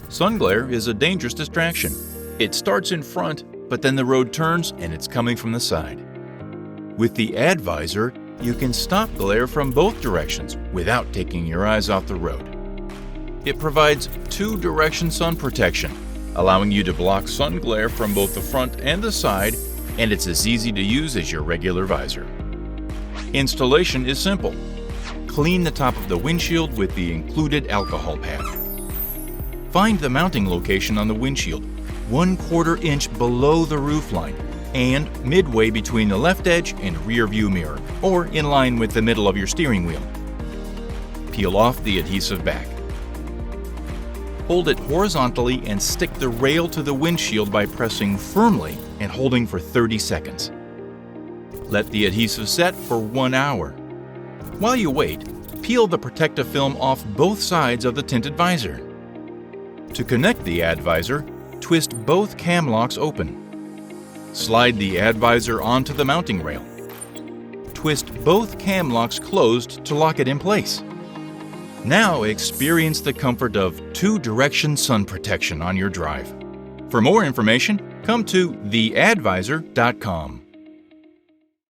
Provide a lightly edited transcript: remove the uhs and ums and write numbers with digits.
Sun glare is a dangerous distraction. It starts in front, but then the road turns and it's coming from the side. With the ADDVISOR, you can stop glare from both directions without taking your eyes off the road. It provides two-direction sun protection, allowing you to block sun glare from both the front and the side, and it's as easy to use as your regular visor. Installation is simple. Clean the top of the windshield with the included alcohol pad. Find the mounting location on the windshield, 1/4 inch below the roofline and midway between the left edge and rear view mirror, or in line with the middle of your steering wheel. Peel off the adhesive back. Hold it horizontally and stick the rail to the windshield by pressing firmly and holding for 30 seconds. Let the adhesive set for 1 hour. While you wait, peel the protective film off both sides of the tinted visor. To connect the ADDVISOR, twist both cam locks open. Slide the ADDVISOR onto the mounting rail. Twist both cam locks closed to lock it in place. Now experience the comfort of two-direction sun protection on your drive. For more information, come to theaddvisor.com.